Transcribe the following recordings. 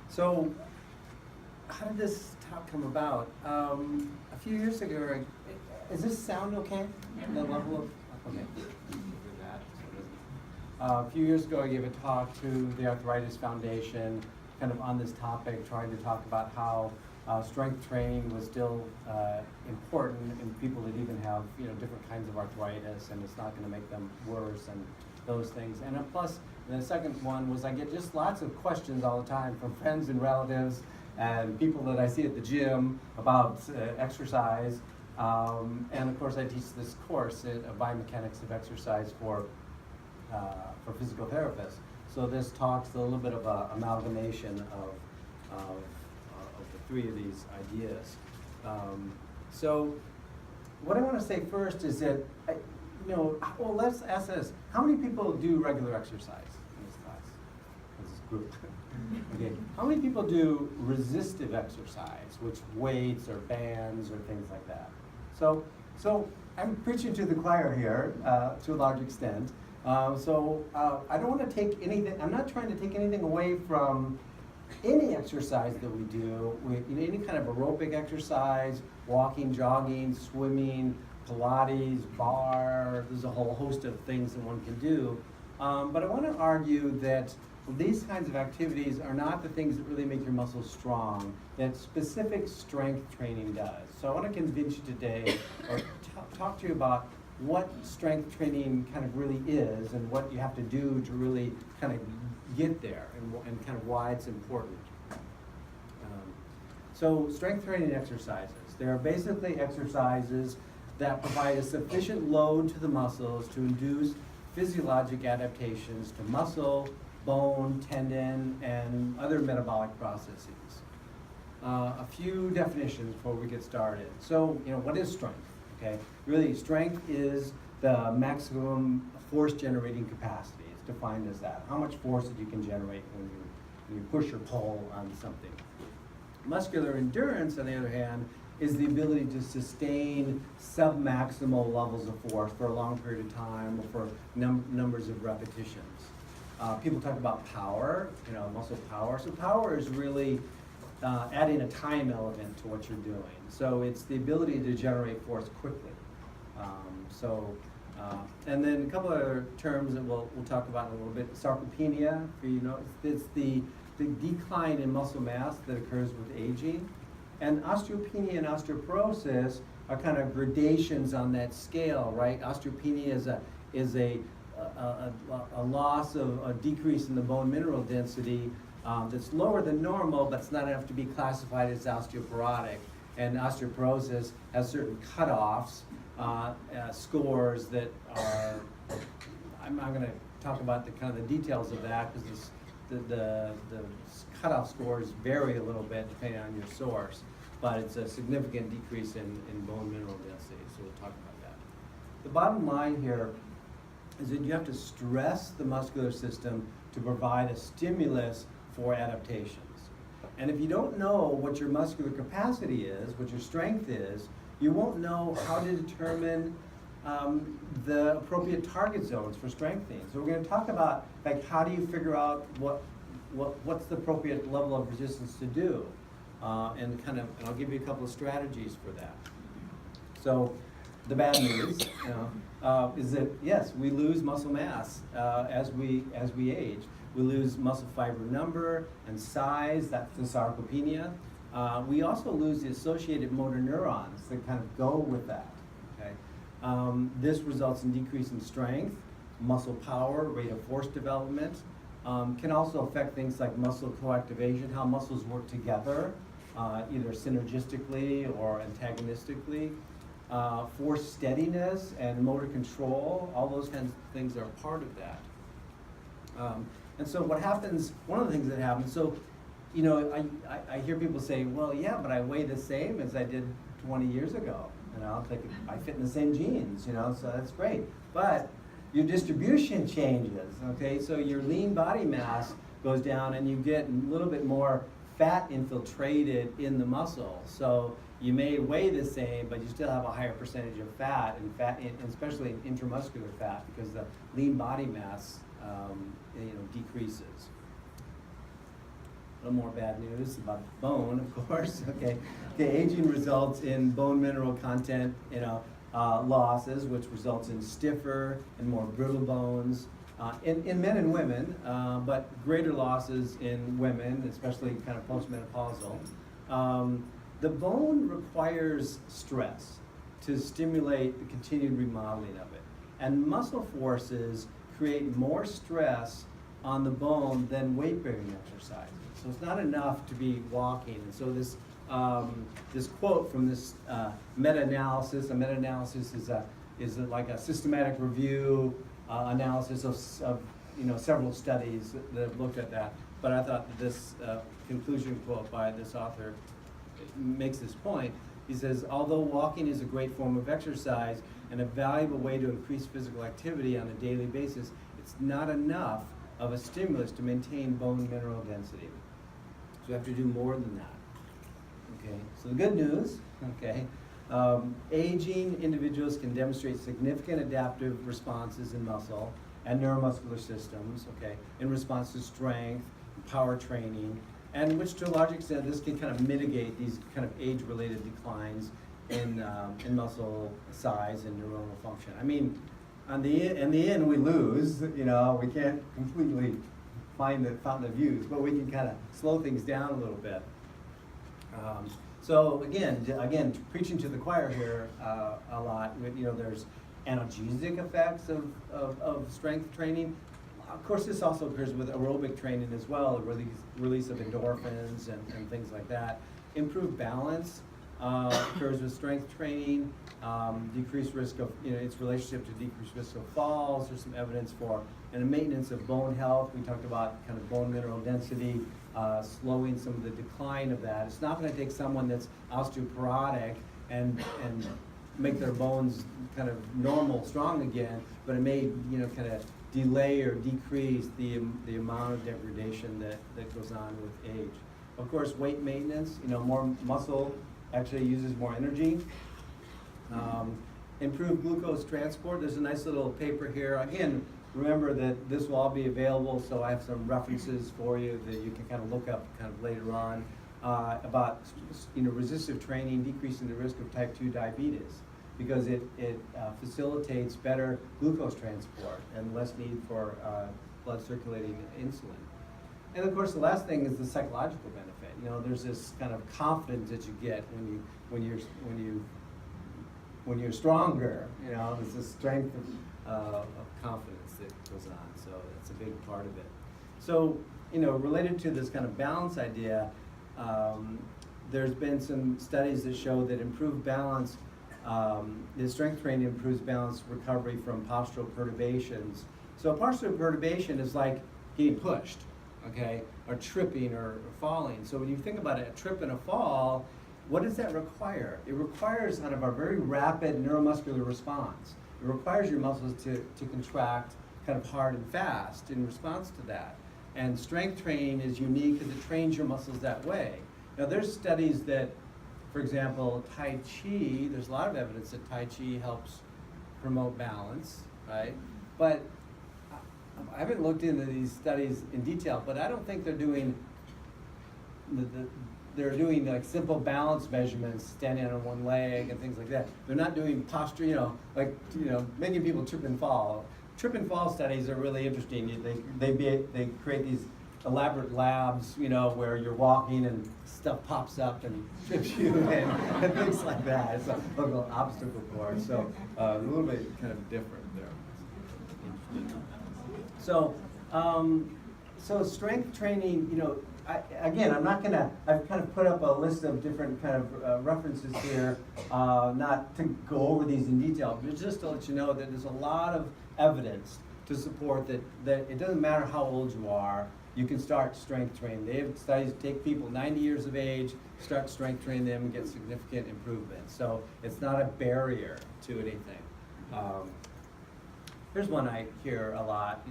So, how did this talk come about? A few years ago, is this sound okay? The level of, okay. A few years ago, I gave a talk to the Arthritis Foundation, kind of on this topic, trying to talk about how strength training was still important in people that even have, different kinds of arthritis, and it's not going to make them worse and those things. And plus, the second one was I get just lots of questions all the time from friends and relatives and people that I see at the gym about exercise. And of course, I teach this course, Biomechanics of Exercise for physical therapists. So this talks a little bit of an amalgamation of the three of these ideas. So what I want to say first is that, well, let's ask this. How many people do regular exercise in this class, in this group? Okay. How many people do resistive exercise, which weights or bands or things like that? So I'm preaching to the choir here to a large extent. I don't want to take anything, I'm not trying to take anything away from any exercise that we do, any kind of aerobic exercise, walking, jogging, swimming, Pilates, bar, there's a whole host of things that one can do. But I want to argue that these kinds of activities are not the things that really make your muscles strong, that specific strength training does. So I want to convince you today, or talk to you about what strength training kind of really is and what you have to do to really kind of get there and kind of why it's important. So strength training exercises, they are basically exercises that provide a sufficient load to the muscles to induce physiologic adaptations to muscle, bone, tendon, and other metabolic processes. A few definitions before we get started. So, what is strength? Okay, really, strength is the maximum force generating capacity. It's defined as that. How much force that you can generate when you push or pull on something. Muscular endurance, on the other hand, is the ability to sustain sub-maximal levels of force for a long period of time or for numbers of repetitions. People talk about power, muscle power. So power is really adding a time element to what you're doing. So it's the ability to generate force quickly. And then a couple other terms that we'll talk about in a little bit. Sarcopenia, it's the decline in muscle mass that occurs with aging. And osteopenia and osteoporosis are kind of gradations on that scale, right? Osteopenia is a loss of a decrease in the bone mineral density that's lower than normal, but it's not enough to be classified as osteoporotic. And osteoporosis has certain cutoffs, scores that are, I'm not going to talk about the kind of the details of that because the cutoff scores vary a little bit depending on your source, but it's a significant decrease in bone mineral density, so we'll talk about that. The bottom line here is that you have to stress the muscular system to provide a stimulus for adaptations. And if you don't know what your muscular capacity is, what your strength is, you won't know how to determine the appropriate target zones for strengthening. So we're going to talk about how do you figure out what's the appropriate level of resistance to do, and I'll give you a couple of strategies for that. So the bad news is that yes, we lose muscle mass as we age. We lose muscle fiber number and size. That's the sarcopenia. We also lose the associated motor neurons that kind of go with that. Okay, this results in decrease in strength, muscle power, rate of force development. Can also affect things like muscle coactivation, how muscles work together, either synergistically or antagonistically. Force steadiness and motor control, all those kinds of things are part of that. And so what happens, one of the things that happens, so, I hear people say, well, yeah, but I weigh the same as I did 20 years ago. I fit in the same jeans, so that's great. But your distribution changes, okay? So your lean body mass goes down and you get a little bit more fat infiltrated in the muscle. So you may weigh the same, but you still have a higher percentage of fat, and especially intramuscular fat, because the lean body mass decreases. A little more bad news about bone, of course. Okay, aging results in bone mineral content, losses, which results in stiffer and more brittle bones in men and women, but greater losses in women, especially kind of postmenopausal. The bone requires stress to stimulate the continued remodeling of it, and muscle forces create more stress on the bone than weight-bearing exercises. So it's not enough to be walking. And so this quote from this meta-analysis, a meta-analysis is like a systematic review analysis of several studies that have looked at that. But I thought that this conclusion quote by this author makes this point. He says, although walking is a great form of exercise and a valuable way to increase physical activity on a daily basis, it's not enough of a stimulus to maintain bone mineral density. So you have to do more than that. Okay, so the good news, okay, aging individuals can demonstrate significant adaptive responses in muscle and neuromuscular systems, okay, in response to strength, power training, and which to a large extent this can kind of mitigate these kind of age-related declines in muscle size and neuronal function. I mean, in the end we lose, we can't completely find the fountain of youth, but we can kind of slow things down a little bit. So again, preaching to the choir here a lot. There's analgesic effects of strength training. Of course, this also occurs with aerobic training as well, the release of endorphins and things like that. Improved balance occurs with strength training. Decreased risk of, its relationship to decreased risk of falls. There's some evidence for and a maintenance of bone health. We talked about kind of bone mineral density, slowing some of the decline of that. It's not going to take someone that's osteoporotic and make their bones kind of normal, strong again, but it may, kind of delay or decrease the amount of degradation that goes on with age. Of course, weight maintenance, more muscle actually uses more energy. Improved glucose transport. There's a nice little paper here. Again, remember that this will all be available, so I have some references for you that you can kind of look up kind of later on about resistive training decreasing the risk of type 2 diabetes because it facilitates better glucose transport and less need for blood circulating insulin. And of course, the last thing is the psychological benefit. There's this kind of confidence that you get when you're stronger. There's this strength of confidence that goes on. So that's a big part of it. So related to this kind of balance idea, there's been some studies that show that improved balance, the strength training improves balance recovery from postural perturbations. So postural perturbation is like getting pushed, okay, or tripping or falling. So when you think about it, a trip and a fall, what does that require? It requires kind of a very rapid neuromuscular response. It requires your muscles to contract kind of hard and fast in response to that. And strength training is unique because it trains your muscles that way. Now there's studies that, for example, Tai Chi, there's a lot of evidence that Tai Chi helps promote balance, right? But I haven't looked into these studies in detail, but I don't think they're doing like simple balance measurements, standing on one leg and things like that. They're not doing posture, making people trip and fall. Trip and fall studies are really interesting. They create these elaborate labs, where you're walking and stuff pops up and trips you and things like that. It's a little obstacle course, so a little bit kind of different there. So strength training, I've kind of put up a list of different kind of references here, not to go over these in detail, but just to let you know that there's a lot of evidence to support that it doesn't matter how old you are, you can start strength training. They have studies take people 90 years of age, start strength training them and get significant improvement. So it's not a barrier to anything. Here's one I hear a lot,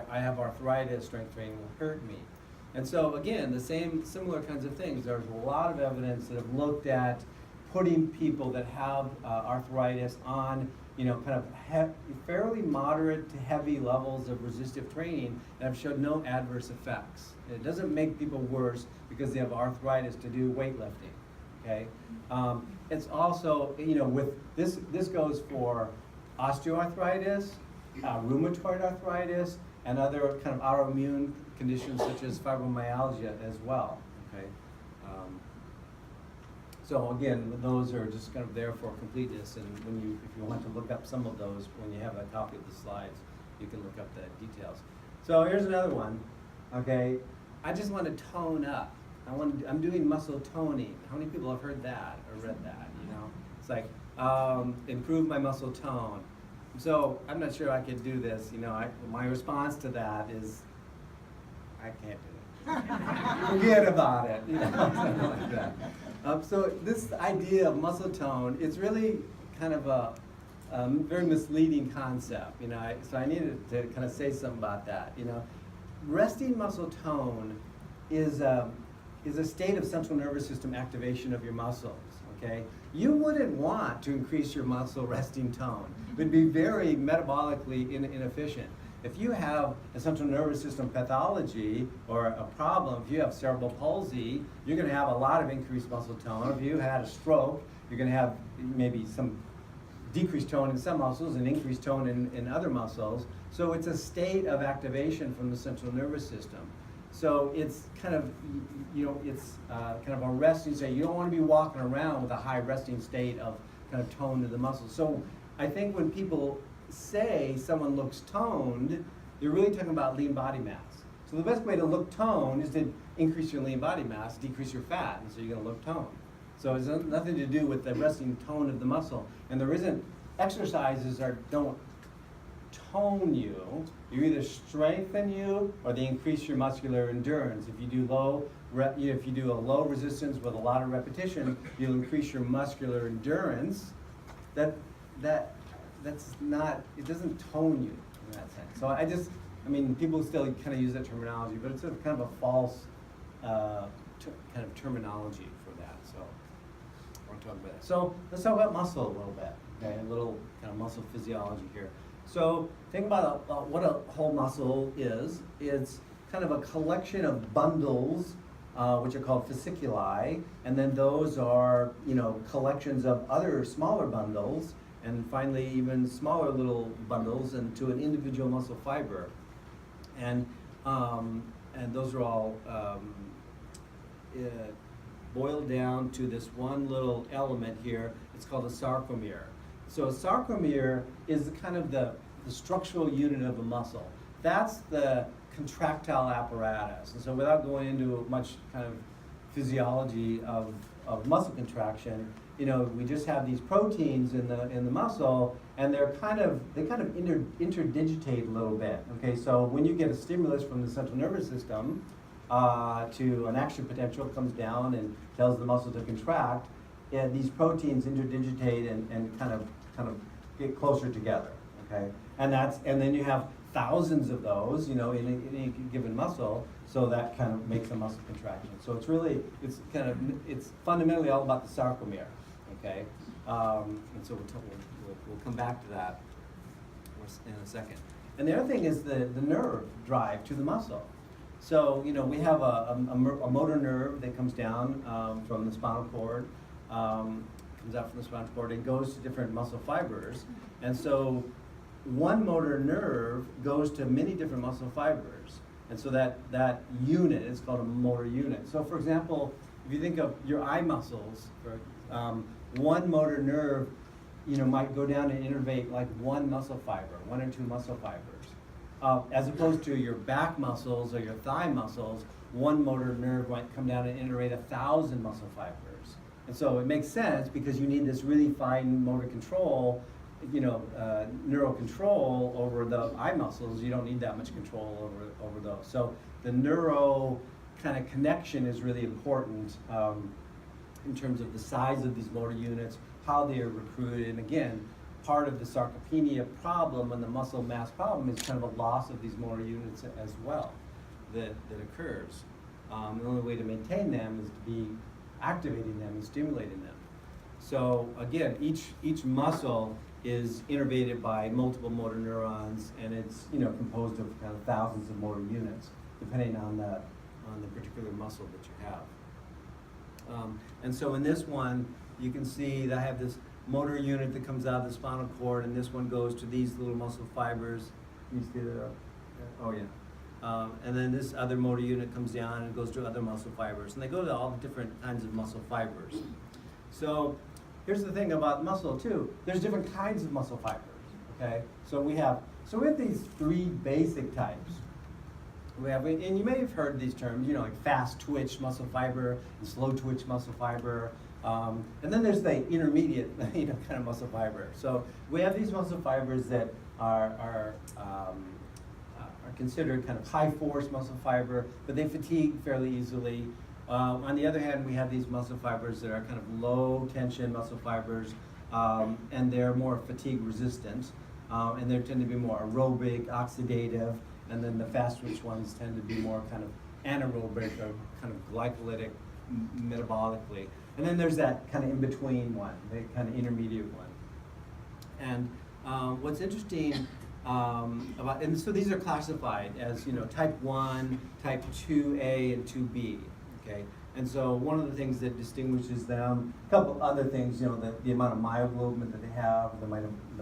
I have arthritis, strength training will hurt me. And so again, similar kinds of things. There's a lot of evidence that have looked at putting people that have arthritis on, you know, kind of fairly moderate to heavy levels of resistive training and have showed no adverse effects. It doesn't make people worse because they have arthritis to do weightlifting, okay? It's also, you know, with this goes for osteoarthritis, rheumatoid arthritis, and other kind of autoimmune conditions such as fibromyalgia as well, okay? So again, those are just kind of there for completeness, and if you want to look up some of those, when you have a copy of the slides, you can look up the details. So here's another one, okay? I just want to tone up. I'm doing muscle toning. How many people have heard that or read that, you know? It's like, improve my muscle tone. So I'm not sure I could do this, you know. My response to that is, I can't do it. Forget about it, you know, something like that. So this idea of muscle tone, it's really kind of a very misleading concept, you know. So I needed to kind of say something about that, you know. Resting muscle tone is a state of central nervous system activation of your muscles, okay? You wouldn't want to increase your muscle resting tone. It would be very metabolically inefficient. If you have a central nervous system pathology or a problem, if you have cerebral palsy, you're going to have a lot of increased muscle tone. If you had a stroke, you're going to have maybe some decreased tone in some muscles and increased tone in other muscles. So it's a state of activation from the central nervous system. So it's kind of, you know, it's kind of a resting state. You don't want to be walking around with a high resting state of kind of tone to the muscles. So I think when people say someone looks toned, they're really talking about lean body mass. So the best way to look toned is to increase your lean body mass, decrease your fat, and so you're going to look toned. So it has nothing to do with the resting tone of the muscle. And there isn't, exercises don't tone you. You either strengthen you or they increase your muscular endurance. If you do a low resistance with a lot of repetition, you'll increase your muscular endurance. That's not, it doesn't tone you in that sense. So I mean, people still kind of use that terminology, but it's a kind of a false kind of terminology for that. So we're talking about that. So let's talk about muscle a little bit, okay? A little kind of muscle physiology here. So think about what a whole muscle is. It's kind of a collection of bundles, which are called fasciculi, and then those are, you know, collections of other smaller bundles, and finally even smaller little bundles into an individual muscle fiber. And those are all boiled down to this one little element here. It's called a sarcomere. So a sarcomere is kind of the structural unit of a muscle. That's the contractile apparatus. And so without going into much kind of physiology of muscle contraction, you know, we just have these proteins in the muscle, and they kind of interdigitate a little bit. Okay, so when you get a stimulus from the central nervous system, to an action potential comes down and tells the muscle to contract, and these proteins interdigitate and kind of get closer together. Okay, and then you have thousands of those, you know, in a given muscle, so that kind of makes a muscle contraction. So it's fundamentally all about the sarcomere. Okay, and so we'll come back to that in a second. And the other thing is the nerve drive to the muscle. So, you know, we have a motor nerve that comes down from the spinal cord, comes out from the spinal cord and goes to different muscle fibers. And so one motor nerve goes to many different muscle fibers. And so that unit is called a motor unit. So for example, if you think of your eye muscles, one motor nerve, you know, might go down and innervate like one muscle fiber, one or two muscle fibers. As opposed to your back muscles or your thigh muscles, one motor nerve might come down and innervate 1,000 muscle fibers. And so it makes sense because you need this really fine motor control, you know, neural control over the eye muscles. You don't need that much control over those. So the neuro kind of connection is really important in terms of the size of these motor units, how they are recruited, and again, part of the sarcopenia problem and the muscle mass problem is kind of a loss of these motor units as well that occurs. The only way to maintain them is to be activating them and stimulating them. So again, each muscle is innervated by multiple motor neurons, and it's composed of kind of thousands of motor units, depending on the particular muscle that you have. And so in this one, you can see that I have this motor unit that comes out of the spinal cord, and this one goes to these little muscle fibers. Can you see that? Oh yeah. And then this other motor unit comes down and goes to other muscle fibers, and they go to all the different kinds of muscle fibers. So here's the thing about muscle too. There's different kinds of muscle fibers. Okay. So we have these three basic types. We have, and you may have heard these terms, like fast twitch muscle fiber and slow twitch muscle fiber. And then there's the intermediate, kind of muscle fiber. So we have these muscle fibers that are considered kind of high force muscle fiber, but they fatigue fairly easily. On the other hand, we have these muscle fibers that are kind of low tension muscle fibers, and they're more fatigue resistant, and they tend to be more aerobic, oxidative, and then the fast twitch ones tend to be more kind of anaerobic or kind of glycolytic metabolically. And then there's that kind of in-between one, the kind of intermediate one. And what's interesting and so these are classified as, type 1, type 2A, and 2B, okay? And so one of the things that distinguishes them, a couple other things, the amount of myoglobin that they have, the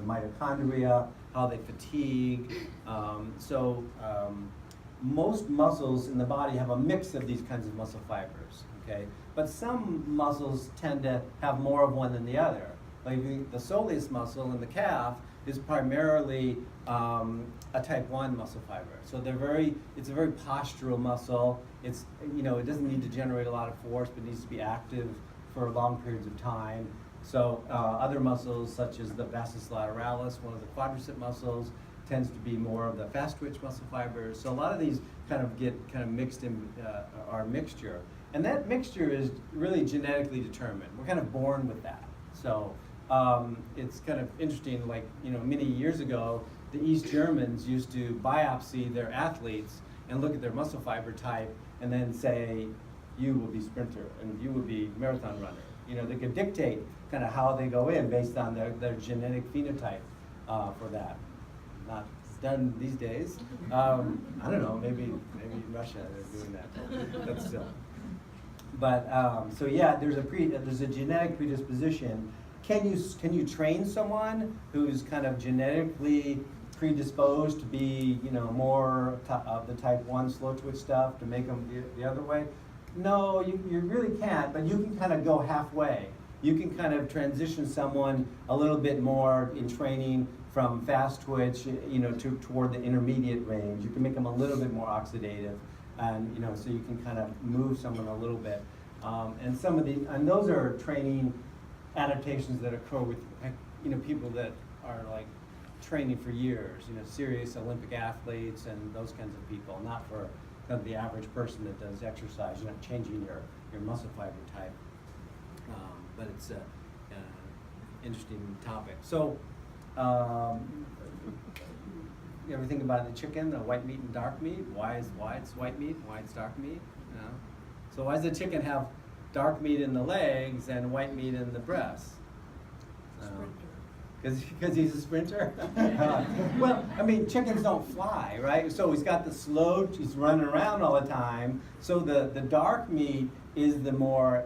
mitochondria, how they fatigue. Most muscles in the body have a mix of these kinds of muscle fibers, okay? But some muscles tend to have more of one than the other. Like the soleus muscle in the calf is primarily a type 1 muscle fiber. So it's a very postural muscle. It's, it doesn't need to generate a lot of force, but needs to be active for long periods of time. So other muscles, such as the vastus lateralis, one of the quadricep muscles, tends to be more of the fast twitch muscle fibers. So a lot of these kind of get mixed in, are mixture. And that mixture is really genetically determined. We're kind of born with that. So it's kind of interesting, like, many years ago, the East Germans used to biopsy their athletes and look at their muscle fiber type and then say, you will be sprinter and you will be marathon runner. They could dictate kind of how they go in based on their genetic phenotype for that. Not done these days. I don't know, maybe in Russia they're doing that, but still. But so yeah, there's a genetic predisposition. Can you train someone who's kind of genetically predisposed to be more of the type 1 slow twitch stuff to make them the other way? No, you really can't. But you can kind of go halfway. You can kind of transition someone a little bit more in training from fast twitch, toward the intermediate range. You can make them a little bit more oxidative, and so you can kind of move someone a little bit. And those are training adaptations that occur with people that are like training for years, serious Olympic athletes and those kinds of people, not for kind of the average person that does exercise. You're not changing your muscle fiber type. But it's an interesting topic. So you ever think about the chicken, the white meat and dark meat? Why it's white meat, why it's dark meat? So why does the chicken have dark meat in the legs and white meat in the breasts? Because he's a sprinter? Well, I mean, chickens don't fly, right? So he's got he's running around all the time. So the dark meat is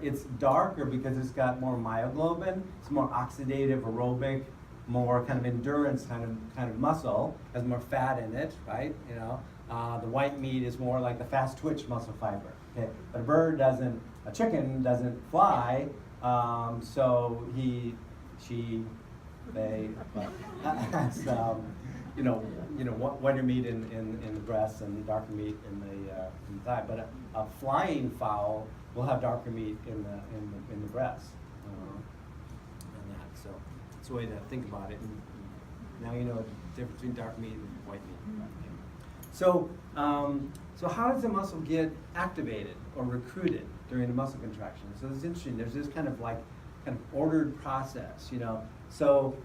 it's darker because it's got more myoglobin. It's more oxidative, aerobic, more kind of endurance kind of muscle, has more fat in it, right? The white meat is more like the fast twitch muscle fiber. Okay? But a chicken doesn't fly, so whiter meat in the breast and darker meat in the thigh. But a flying fowl will have darker meat in the breast. And that, so it's a way to think about it. And now you know the difference between dark meat and white meat. So how does the muscle get activated or recruited during a muscle contraction? So it's interesting. There's this kind of ordered process, So,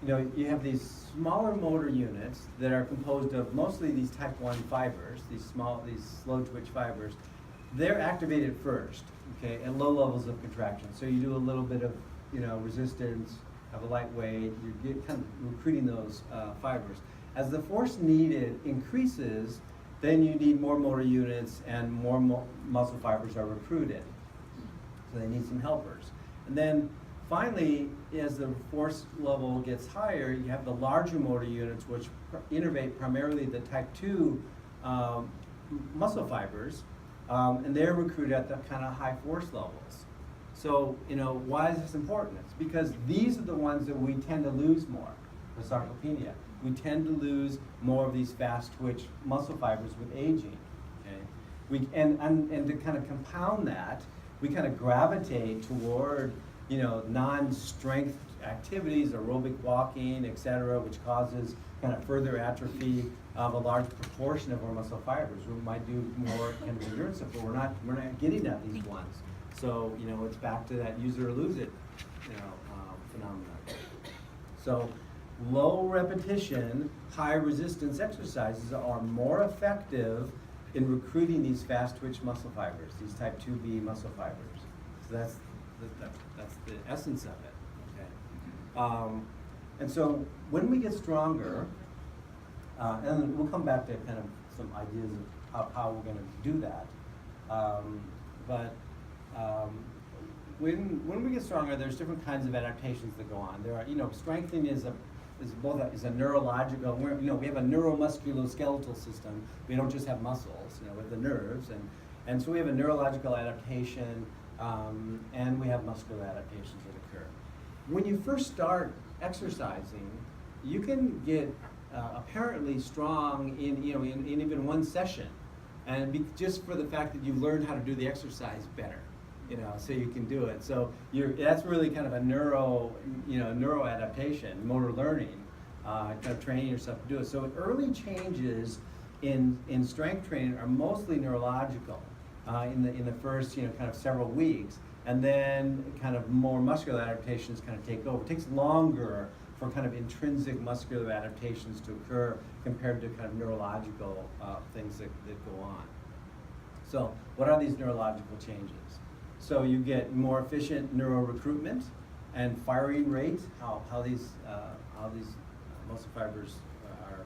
you have these smaller motor units that are composed of mostly these type 1 fibers, these slow twitch fibers. They're activated first, okay, at low levels of contraction. So you do a little bit of resistance, have a light weight, you're kind of recruiting those fibers. As the force needed increases, then you need more motor units and more muscle fibers are recruited. So they need some helpers. And then finally, as the force level gets higher, you have the larger motor units, which innervate primarily the type 2 muscle fibers, and they're recruited at the kind of high force levels. So, why is this important? It's because these are the ones that we tend to lose more with sarcopenia. We tend to lose more of these fast twitch muscle fibers with aging. Okay, and to kind of compound that, we kind of gravitate toward non-strength activities, aerobic walking, etc., which causes kind of further atrophy of a large proportion of our muscle fibers. We might do more kind of endurance stuff, but we're not getting at these ones. So it's back to that use it or lose it phenomenon. So low repetition, high resistance exercises are more effective in recruiting these fast twitch muscle fibers, these type 2B muscle fibers. So that's the essence of it. Okay. And so when we get stronger, and we'll come back to kind of some ideas of how we're going to do that. When we get stronger, there's different kinds of adaptations that go on. There are, strengthening is a neurological. We have a neuromusculoskeletal system. We don't just have muscles. We have the nerves, and so we have a neurological adaptation, and we have muscular adaptations that occur. When you first start exercising, you can get apparently strong in even one session, and just for the fact that you've learned how to do the exercise better, so you can do it. So that's really kind of a neuro adaptation, motor learning, kind of training yourself to do it. So early changes in strength training are mostly neurological in the first kind of several weeks, and then kind of more muscular adaptations kind of take over. It takes longer for kind of intrinsic muscular adaptations to occur compared to kind of neurological things that go on. So what are these neurological changes? So you get more efficient neural recruitment and firing rate, how these muscle fibers are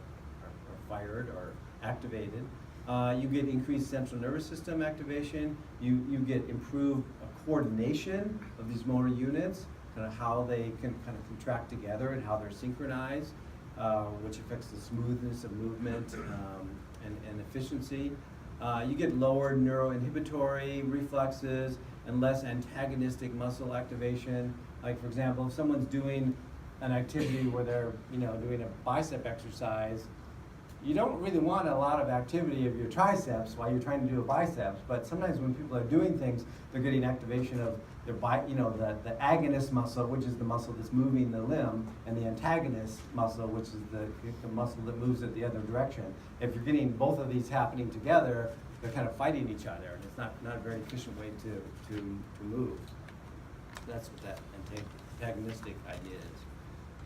fired or activated. You get increased central nervous system activation. You get improved coordination of these motor units, kind of how they can kind of contract together and how they're synchronized, which affects the smoothness of movement and efficiency. You get lower neuroinhibitory reflexes and less antagonistic muscle activation. Like, for example, if someone's doing an activity where they're doing a bicep exercise, you don't really want a lot of activity of your triceps while you're trying to do a biceps, but sometimes when people are doing things, they're getting activation of their the agonist muscle, which is the muscle that's moving the limb, and the antagonist muscle, which is the muscle that moves it the other direction. If you're getting both of these happening together, they're kind of fighting each other, and it's not a very efficient way to move. That's what that antagonistic idea is.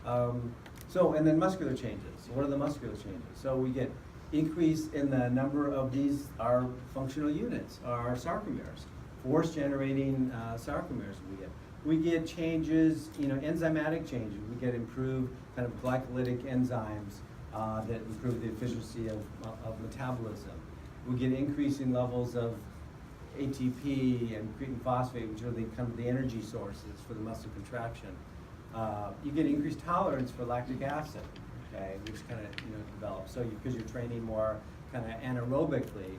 And then muscular changes. So what are the muscular changes? So we get increase in the number of these, our functional units, our sarcomeres, force-generating sarcomeres we get changes, enzymatic changes. We get improved kind of glycolytic enzymes that improve the efficiency of metabolism. We get increasing levels of ATP and creatine phosphate, which are the energy sources for the muscle contraction. You get increased tolerance for lactic acid, okay, which kind of develops. So because you're training more kind of anaerobically,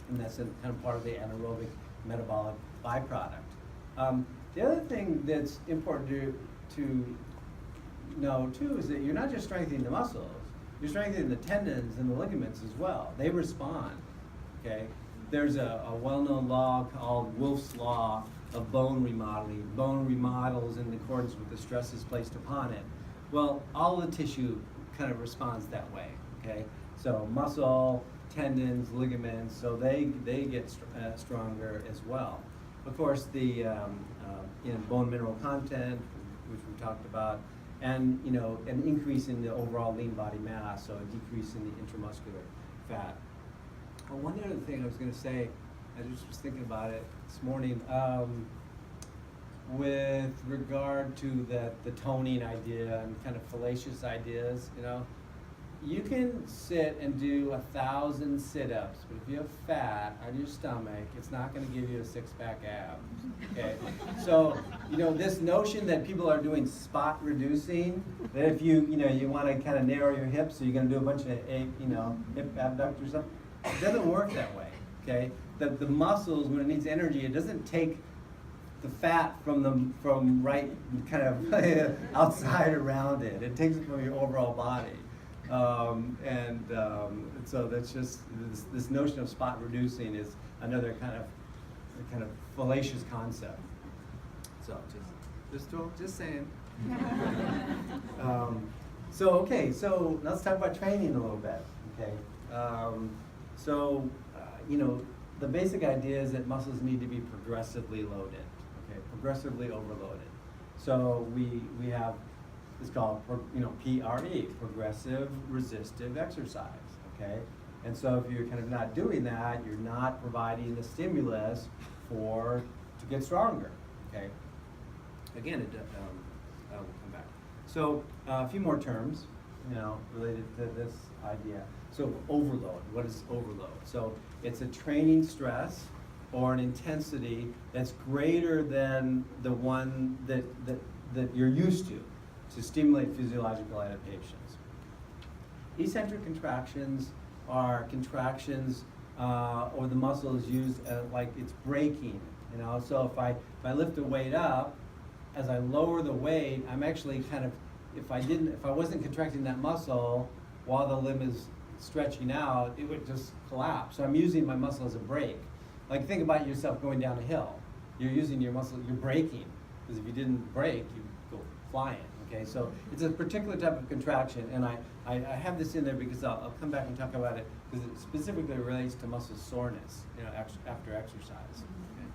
and that's kind of part of the anaerobic metabolic byproduct. The other thing that's important to know too is that you're not just strengthening the muscles, you're strengthening the tendons and the ligaments as well. They respond, okay? There's a well-known law called Wolff's Law of bone remodeling. Bone remodels in accordance with the stresses placed upon it. Well, all the tissue kind of responds that way, okay? So muscle, tendons, ligaments, so they get stronger as well. Of course, the bone mineral content, which we talked about, and an increase in the overall lean body mass, so a decrease in the intramuscular fat. Well, one other thing I was going to say, I just was thinking about it this morning. with regard to the toning idea and kind of fallacious ideas, you can sit and do 1,000 sit-ups, but if you have fat on your stomach, it's not going to give you a six-pack abs. Okay, so this notion that people are doing spot reducing, that if you want to kind of narrow your hips, so you're going to do a bunch of hip abductors or something, it doesn't work that way. Okay, the muscles, when it needs energy, it doesn't take the fat from right kind of outside around it. It takes it from your overall body. So that's just this notion of spot reducing is another kind of fallacious concept. So just saying. So let's talk about training a little bit. Okay, the basic idea is that muscles need to be progressively loaded. Okay, progressively overloaded. So we have. It's called, PRE, progressive resistive exercise, okay? And so if you're kind of not doing that, you're not providing the stimulus to get stronger, okay? Again, I will come back. So a few more terms, related to this idea. So overload, what is overload? So it's a training stress or an intensity that's greater than the one that you're used to stimulate physiological adaptations. Eccentric contractions are contractions or the muscle is used like it's braking, So if I lift a weight up, as I lower the weight, I'm actually kind of, if I wasn't contracting that muscle while the limb is stretching out, it would just collapse. So I'm using my muscle as a brake. Like think about yourself going down a hill. You're using your muscle, you're braking, because if you didn't brake, you'd go flying. Okay, so it's a particular type of contraction, and I have this in there because I'll come back and talk about it because it specifically relates to muscle soreness, after exercise. Okay.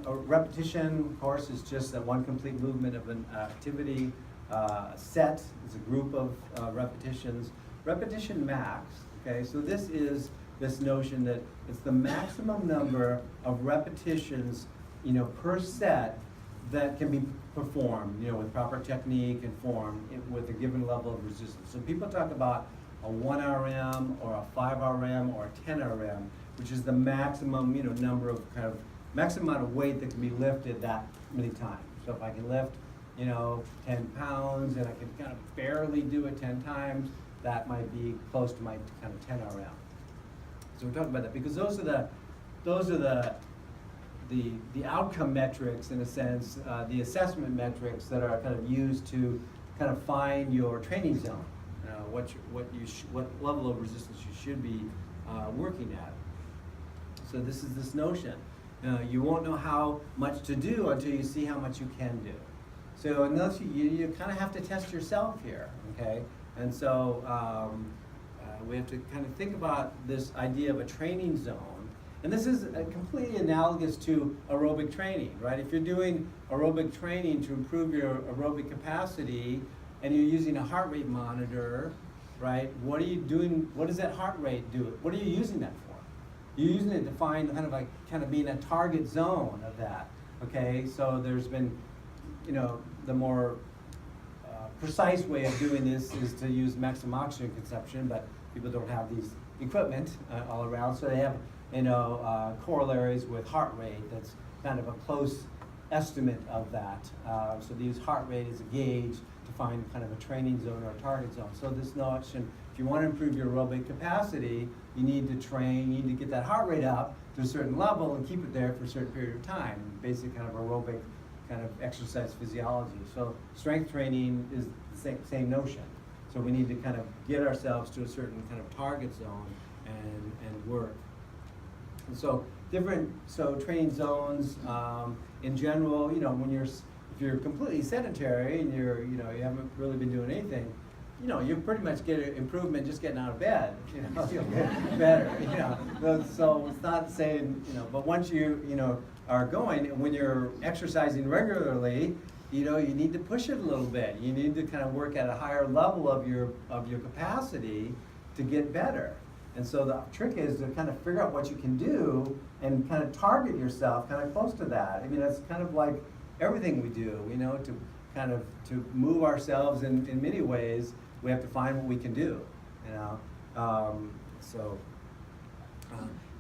A repetition, of course, is just that one complete movement of an activity. A set is a group of repetitions. Repetition max. Okay, so this is this notion that it's the maximum number of repetitions, per set that can be performed, with proper technique and form with a given level of resistance. So people talk about a 1 RM or a 5 RM or a 10 RM, which is the maximum, number of maximum amount of weight that can be lifted that many times. So if I can lift, 10 pounds and I can kind of barely do it 10 times, that might be close to my kind of 10 RM. So we're talking about that because those are the outcome metrics, in a sense, the assessment metrics that are kind of used to kind of find your training zone, what level of resistance you should be working at. So this is this notion. You won't know how much to do until you see how much you can do. So unless you kind of have to test yourself here, okay? And so we have to kind of think about this idea of a training zone. And this is completely analogous to aerobic training, right? If you're doing aerobic training to improve your aerobic capacity and you're using a heart rate monitor, right? What are you doing? What does that heart rate do? What are you using that for? You're using it to find kind of be in a target zone of that, okay? So there's been, the more precise way of doing this is to use maximum oxygen consumption, but people don't have these equipment all around, so they have corollaries with heart rate. That's kind of a close estimate of that. So they use heart rate as a gauge to find kind of a training zone or a target zone. So this notion, if you want to improve your aerobic capacity, you need to train, you need to get that heart rate up to a certain level and keep it there for a certain period of time. Basic kind of aerobic kind of exercise physiology. So strength training is the same notion. So we need to kind of get ourselves to a certain kind of target zone and work. And so training zones in general, if you're completely sedentary and you haven't really been doing anything, you pretty much get an improvement just getting out of bed. You'll get better. So it's not saying, but once you are going, and when you're exercising regularly, you need to push it a little bit. You need to kind of work at a higher level of your capacity to get better. And so the trick is to kind of figure out what you can do and kind of target yourself kind of close to that. I mean, it's kind of like, everything we do, to kind of to move ourselves in many ways, we have to find what we can do, you know.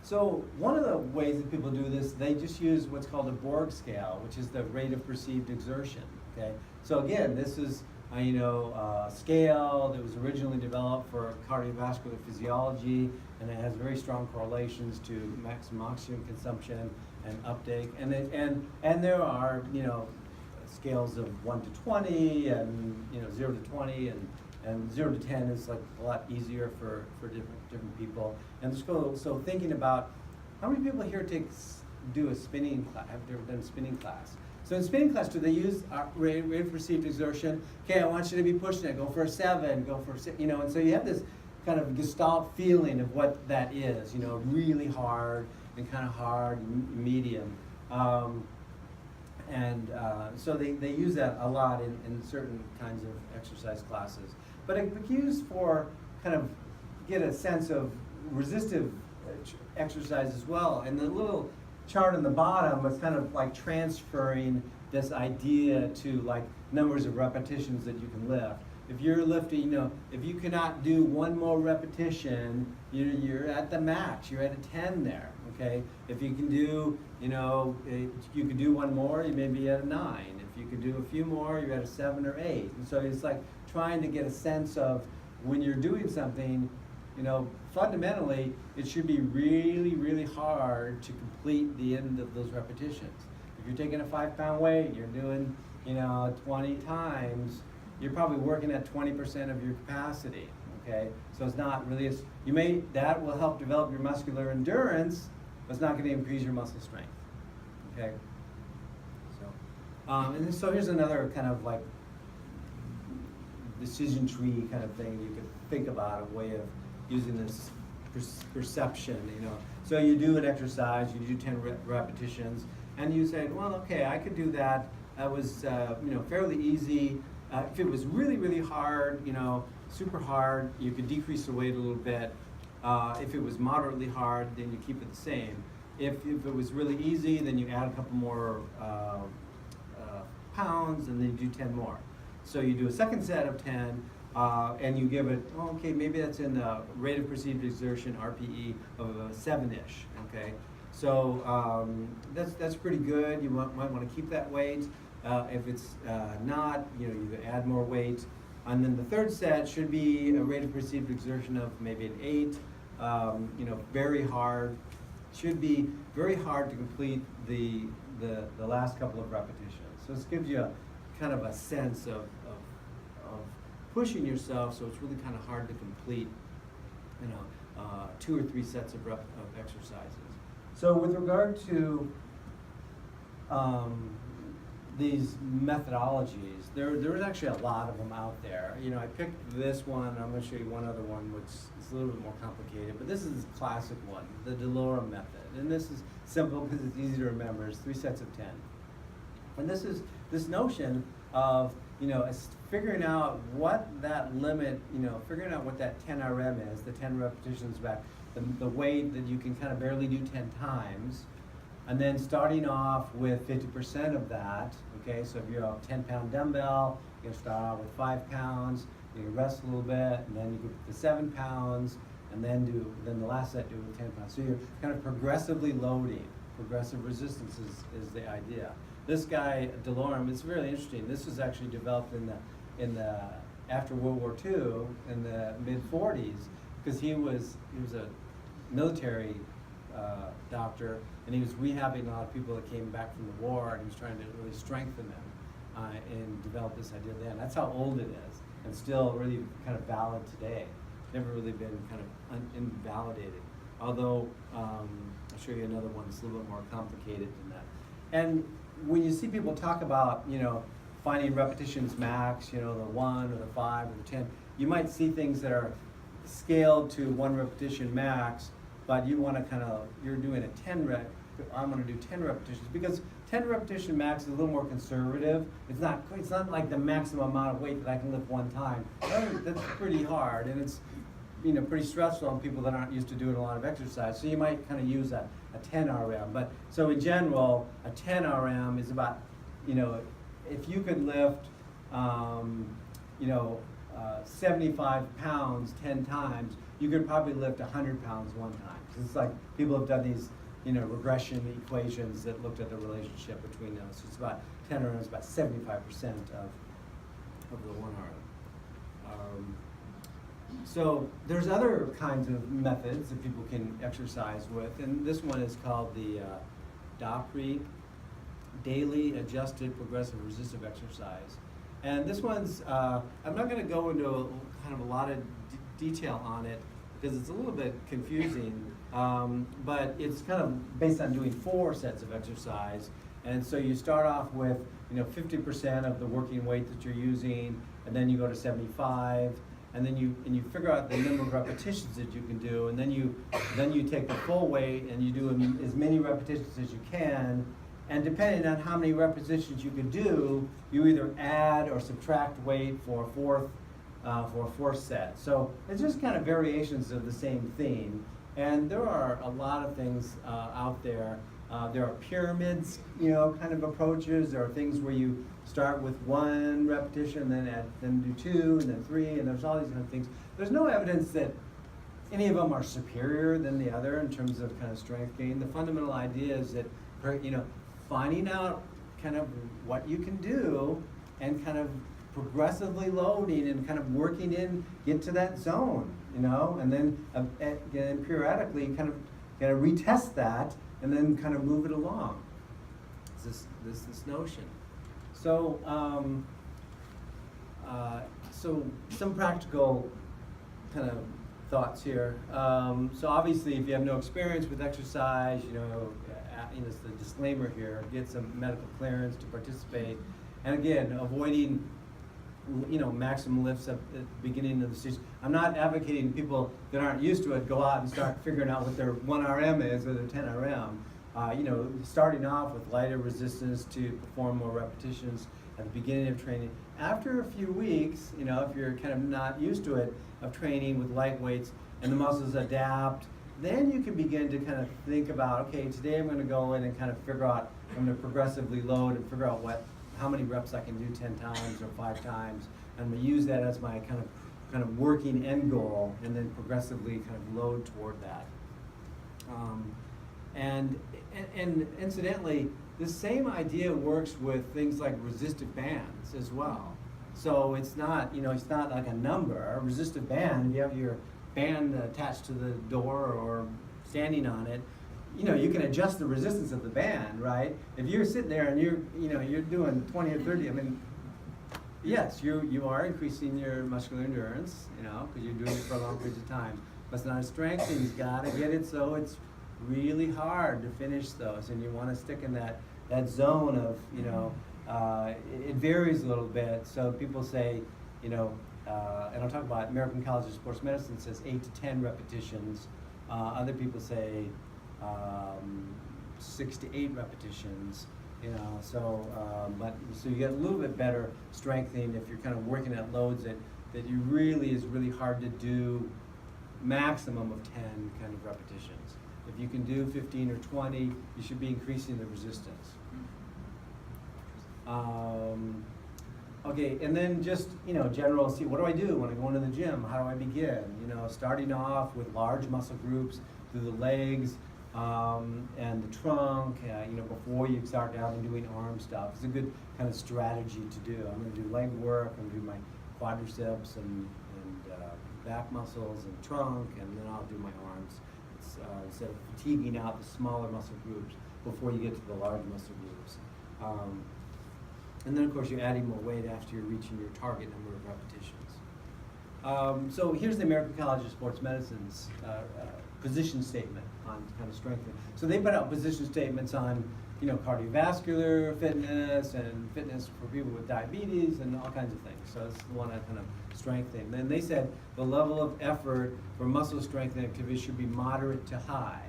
So one of the ways that people do this, they just use what's called a Borg scale, which is the rate of perceived exertion. Okay. So again, this is a scale that was originally developed for cardiovascular physiology, and it has very strong correlations to maximum oxygen consumption and uptake. And there are scales of 1 to 20 and 0 to 20 and 0 to 10 is like a lot easier for different people. And so thinking about how many people here do a spinning class, have ever done a spinning class? So in spinning class, do they use rate of perceived exertion? Okay, I want you to be pushing it. Go for a 7. Go for a 6. And so you have this kind of gestalt feeling of what that is. Really hard and kind of hard, medium. So they use that a lot in certain kinds of exercise classes. But it's used for kind of get a sense of resistive exercise as well. And the little chart on the bottom was kind of like transferring this idea to like numbers of repetitions that you can lift. If you're lifting, if you cannot do one more repetition, you're at the max. You're at a 10 there. Okay. If you can do, you can do one more, you may be at a 9. If you can do a few more, you're at a 7 or 8. And so it's like trying to get a sense of when you're doing something, fundamentally, it should be really, really hard to complete the end of those repetitions. If you're taking a 5-pound weight, you're doing, 20 times, you're probably working at 20% of your capacity, okay? So it's not really, that will help develop your muscular endurance, but it's not going to increase your muscle strength, okay? So here's another kind of like decision tree kind of thing you could think about, a way of using this perception, So you do an exercise, you do 10 repetitions, and you say, well, okay, I could do that. That was, fairly easy. If it was really, really hard, super hard, you could decrease the weight a little bit. If it was moderately hard, then you keep it the same. If it was really easy, then you add a couple more pounds, and then you do 10 more. So you do a second set of 10, and you give it, okay, maybe that's in the rate of perceived exertion, RPE, of a 7-ish, okay? So that's pretty good. You might want to keep that weight. If it's not, you add more weight. And then the third set should be a rate of perceived exertion of maybe an 8, very hard. Should be very hard to complete the last couple of repetitions. So this gives you kind of a sense of pushing yourself, so it's really kind of hard to complete, 2 or 3 sets of exercises. So with regard to these methodologies, there's actually a lot of them out there. I picked this one. I'm going to show you one other one, which is a little bit more complicated, but this is a classic one, the DeLorme method. And this is simple because it's easy to remember. It's 3 sets of 10. And this is this notion of, figuring out what that limit, figuring out what that 10 RM is, the 10 repetitions back, the weight that you can kind of barely do 10 times, and then starting off with 50% of that, okay? So if you're a 10-pound dumbbell, you're gonna start out with 5 pounds, you rest a little bit, and then you go to 7 pounds, and then the last set do with 10 pounds. So you're kind of progressively loading. Progressive resistance is the idea. This guy, DeLorme, it's really interesting. This was actually developed in the after World War II in the mid-40s, because he was a military doctor, and he was rehabbing a lot of people that came back from the war, and he was trying to really strengthen them and develop this idea then. That's how old it is, and still really kind of valid today. Never really been kind of invalidated. Although, I'll show you another one that's a little bit more complicated than that. And when you see people talk about, finding repetitions max, the 1 or the 5 or the 10, you might see things that are scaled to 1 repetition max, but you want to you're doing a 10 rep, I'm going to do 10 repetitions, because 10 repetition max is a little more conservative. It's not like the maximum amount of weight that I can lift one time. That's pretty hard, and it's pretty stressful on people that aren't used to doing a lot of exercise. So you might kind of use a 10 RM. But so in general, a 10 RM is about you know, if you could lift, you know, 75 pounds 10 times, you could probably lift 100 pounds one time. 'Cause it's like people have done these, you know, regression equations that looked at the relationship between those. So it's about 10 arms, about 75% of the one arm. So there's other kinds of methods that people can exercise with, and this one is called the DAPRE, Daily Adjusted Progressive Resistive Exercise. And this one's, I'm not going to go into kind of a lot of detail on it because it's a little bit confusing, but it's kind of based on doing 4 sets of exercise. And so you start off with, you know, 50% of the working weight that you're using, and then you go to 75, and then you figure out the number of repetitions that you can do, and then you take the full weight and you do as many repetitions as you can. And depending on how many repetitions you can do, you either add or subtract weight for a fourth set. So it's just kind of variations of the same theme. And there are a lot of things out there. There are pyramids, you know, kind of approaches. There are things where you start with 1 repetition, then do 2, and then 3, and there's all these kind of things. There's no evidence that any of them are superior than the other in terms of kind of strength gain. The fundamental idea is that, you know, finding out kind of what you can do and kind of progressively loading and kind of working in, get to that zone, you know, and then periodically kind of retest that and then kind of move it along. It's this notion. So, so some practical kind of thoughts here. So obviously, if you have no experience with exercise, you know, it's the disclaimer here, get some medical clearance to participate. And again, avoiding, you know, maximum lifts at the beginning of the stage. I'm not advocating people that aren't used to it go out and start figuring out what their 1 RM is or their 10 RM. You know, starting off with lighter resistance to perform more repetitions at the beginning of training. After a few weeks, you know, if you're kind of not used to it, of training with light weights and the muscles adapt, then you can begin to kind of think about, okay, today I'm going to go in and kind of figure out, I'm going to progressively load and figure out how many reps I can do 10 times or 5 times. I'm going to use that as my kind of working end goal, and then progressively kind of load toward that. And incidentally, the same idea works with things like resistive bands as well. So it's not, you know, it's not like a number. A resistive band, if you have your band attached to the door or standing on it, you know, you can adjust the resistance of the band, right? If you're sitting there and you're doing 20 or 30, I mean, yes, you are increasing your muscular endurance, you know, because you're doing it for long periods of time. But it's not a strength thing. You've got to get it so it's really hard to finish those, and you want to stick in that zone of, you know, it varies a little bit. So people say, you know, and I'll talk about American College of Sports Medicine says 8 to 10 repetitions. Other people say 6 to 8 repetitions. You know, so so you get a little bit better strengthening if you're kind of working at loads that you really is really hard to do maximum of 10 kind of repetitions. If you can do 15 or 20, you should be increasing the resistance. Okay, and then just, you know, general, see, what do I do when I go into the gym? How do I begin? You know, starting off with large muscle groups through the legs and the trunk, you know, before you start down and doing arm stuff. It's a good kind of strategy to do. I'm going to do leg work, I'm going to do my quadriceps and back muscles and trunk, and then I'll do my arms. It's instead of fatiguing out the smaller muscle groups before you get to the large muscle groups. And then, of course, you're adding more weight after you're reaching your target number of repetitions. So here's the American College of Sports Medicine's position statement on kind of strengthening. So they put out position statements on, you know, cardiovascular fitness and fitness for people with diabetes and all kinds of things. So it's the one that kind of strengthening. Then they said the level of effort for muscle strengthening activity should be moderate to high.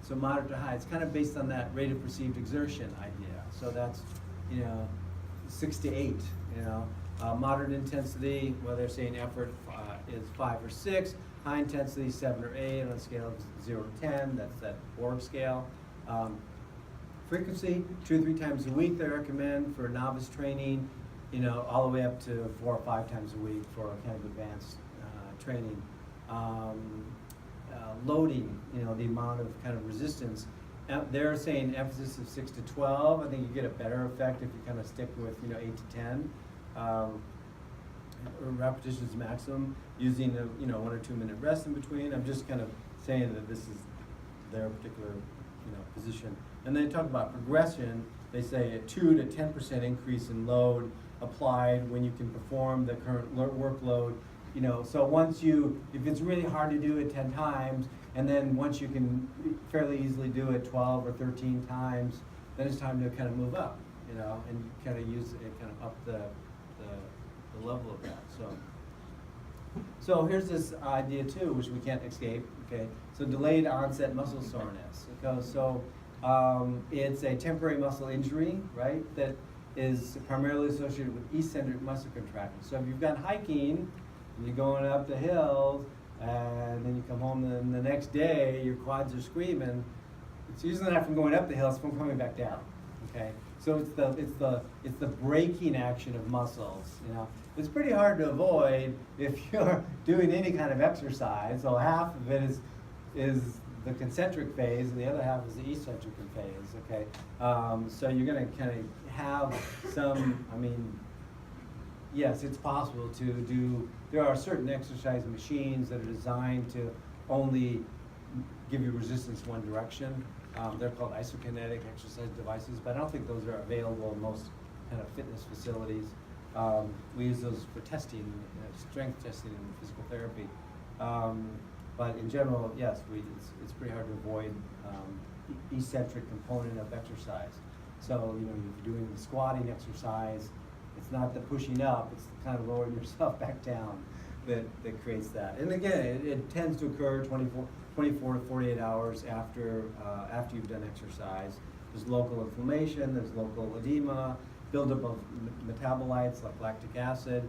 So moderate to high, it's kind of based on that rate of perceived exertion idea. So that's, you know, 6 to 8, you know. Moderate intensity, well, they're saying effort is 5 or 6. High intensity, 7 or 8 on a scale of 0 to 10. That's that org scale. Frequency, 2 or 3 times a week they recommend for novice training, all the way up to 4 or 5 times a week for kind of advanced training. Loading, the amount of kind of resistance. They're saying emphasis of 6 to 12. I think you get a better effect if you kind of stick with 8 to 10 repetitions maximum, using a 1 or 2 minute rest in between. I'm just kind of saying that this is their particular position. And they talk about progression. They say a 2 to 10% increase in load applied when you can perform the current workload. So once if it's really hard to do it 10 times, and then once you can fairly easily do it 12 or 13 times, then it's time to kind of move up, and kind of use it, kind of up the level of that. So here's this idea too, which we can't escape. Okay, so delayed onset muscle soreness. Okay, so it's a temporary muscle injury, right? That is primarily associated with eccentric muscle contraction. So if you've gone hiking, and you're going up the hills, and then you come home, and the next day your quads are screaming, it's usually not from going up the hill, it's from coming back down. Okay, so it's the braking action of muscles. It's pretty hard to avoid if you're doing any kind of exercise. So half of it is the concentric phase, and the other half is the eccentric phase. Okay, so you're going to kind of have some. Yes, it's possible to do. There are certain exercise machines that are designed to only give you resistance one direction. They're called isokinetic exercise devices, but I don't think those are available in most kind of fitness facilities. We use those for testing, strength testing and physical therapy. But in general, yes, it's pretty hard to avoid eccentric component of exercise. So, if you're doing the squatting exercise, it's not the pushing up, it's the kind of lowering yourself back down that creates that. And again, it tends to occur 24 to 48 hours after you've done exercise. There's local inflammation, there's local edema, buildup of metabolites like lactic acid.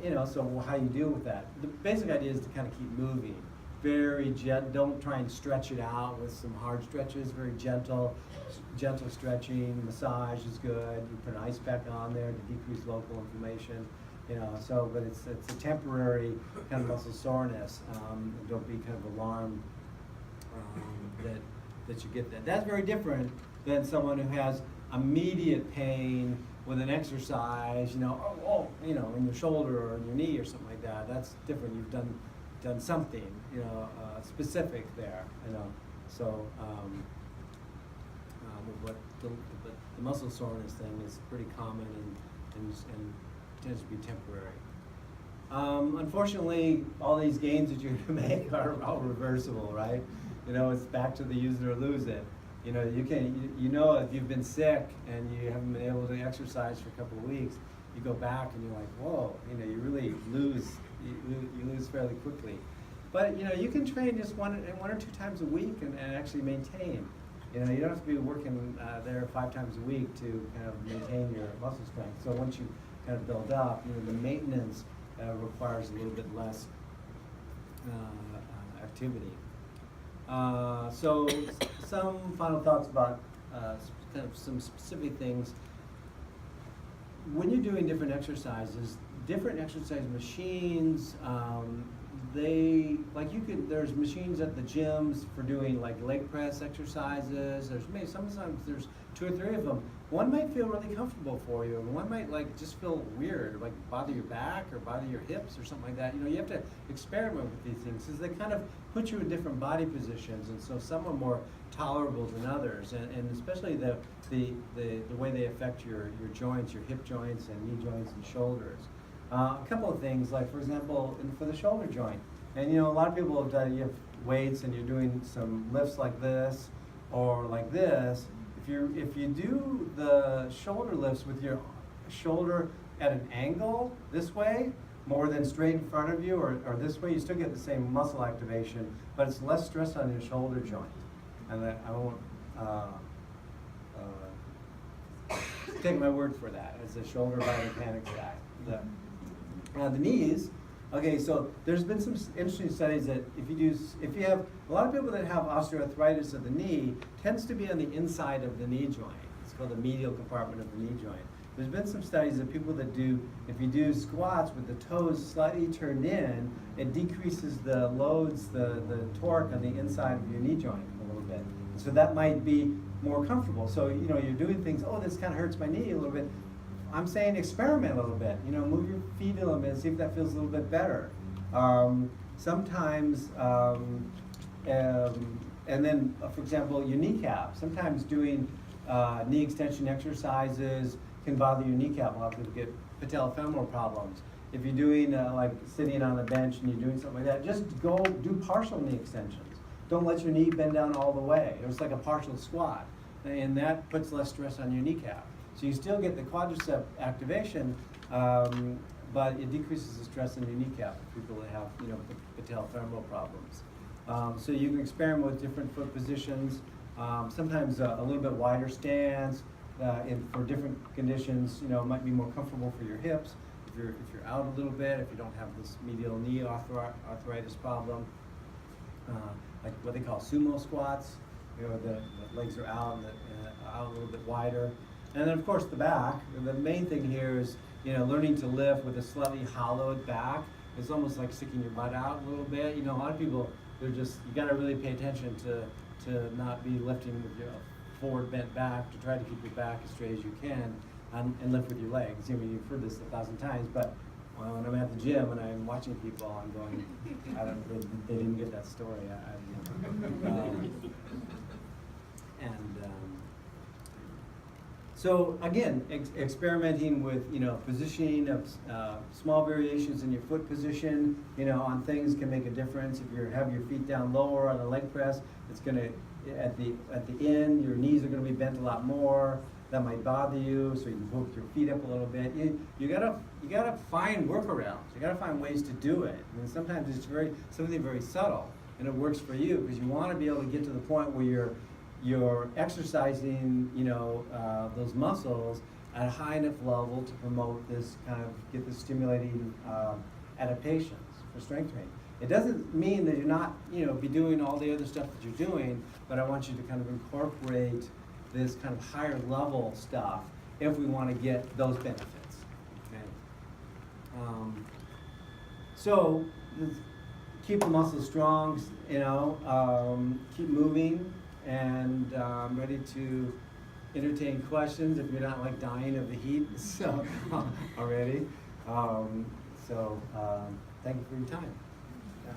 So how you deal with that? The basic idea is to kind of keep moving. Very gentle, don't try and stretch it out with some hard stretches, very gentle stretching. Massage is good. You put an ice pack on there to decrease local inflammation. But it's a temporary kind of muscle soreness. Don't be kind of alarmed that you get that. That's very different than someone who has immediate pain with an exercise, in your shoulder or in your knee or something like that. That's different. You've done something, specific there, So, but the muscle soreness thing is pretty common and tends to be temporary. Unfortunately, all these gains that you're going to make are all reversible, right? It's back to the use it or lose it. If you've been sick and you haven't been able to exercise for a couple of weeks, you go back and you're like, whoa, you really lose. You lose fairly quickly. But you can train just one or 2 times a week and actually maintain. You don't have to be working there 5 times a week to kind of maintain your muscle strength. So once you kind of build up, the maintenance requires a little bit less activity. So some final thoughts about kind of some specific things. When you're doing different exercises, different exercise machines, there's machines at the gyms for doing like leg press exercises. Sometimes there's 2 or 3 of them. One might feel really comfortable for you, and one might just feel weird, like bother your back or bother your hips or something like that. You have to experiment with these things because they kind of put you in different body positions, and so some are more tolerable than others, and especially the way they affect your joints, your hip joints and knee joints and shoulders. A couple of things, like for example, for the shoulder joint, and a lot of people have done, you have weights and you're doing some lifts like this or like this. If you do the shoulder lifts with your shoulder at an angle this way, more than straight in front of you or this way, you still get the same muscle activation, but it's less stress on your shoulder joint. And I won't take my word for that as a shoulder biomechanics guy. The knees, Okay, so there's been some interesting studies that if you have, a lot of people that have osteoarthritis of the knee tends to be on the inside of the knee joint. It's called the medial compartment of the knee joint. There's been some studies that people that do, if you do squats with the toes slightly turned in, it decreases the loads, the torque on the inside of your knee joint a little bit. So that might be more comfortable. So, you know, you're doing things, oh, this kind of hurts my knee a little bit. I'm saying experiment a little bit. You know, move your feet a little bit and see if that feels a little bit better. Sometimes, and then, for example, your kneecap. Sometimes doing knee extension exercises can bother your kneecap. A lot of people get patellofemoral problems. If you're doing like sitting on a bench and you're doing something like that, just go do partial knee extensions. Don't let your knee bend down all the way. It's like a partial squat, and that puts less stress on your kneecap. So you still get the quadricep activation, but it decreases the stress in your kneecap for people that have, you know, patellofemoral problems. So you can experiment with different foot positions. Sometimes a little bit wider stance for different conditions. You know, it might be more comfortable for your hips if you're out a little bit, if you don't have this medial knee arthritis problem. Like what they call sumo squats. You know, the legs are out and out a little bit wider. And then of course the back. The main thing here is, you know, learning to lift with a slightly hollowed back. It's almost like sticking your butt out a little bit. You know, a lot of people, you got to really pay attention to not be lifting with your forward bent back, to try to keep your back as straight as you can, and lift with your legs. I mean, you've heard this 1,000 times, but when I'm at the gym and I'm watching people, I'm going, they didn't get that story. So again, experimenting with, you know, positioning of small variations in your foot position, you know, on things can make a difference. If you have your feet down lower on a leg press, it's going to, at the end, your knees are going to be bent a lot more. That might bother you, so you can poke your feet up a little bit. You gotta find workarounds. You gotta find ways to do it. I mean, sometimes it's something very subtle, and it works for you because you want to be able to get to the point where you're exercising, you know, those muscles at a high enough level to promote this kind of, get the stimulating adaptations for strength training. It doesn't mean that you're not, you know, be doing all the other stuff that you're doing, but I want you to kind of incorporate this kind of higher level stuff if we want to get those benefits. Okay. So keep the muscles strong, you know, keep moving, and I'm ready to entertain questions if you're not like dying of the heat so already. Thank you for your time. Yeah.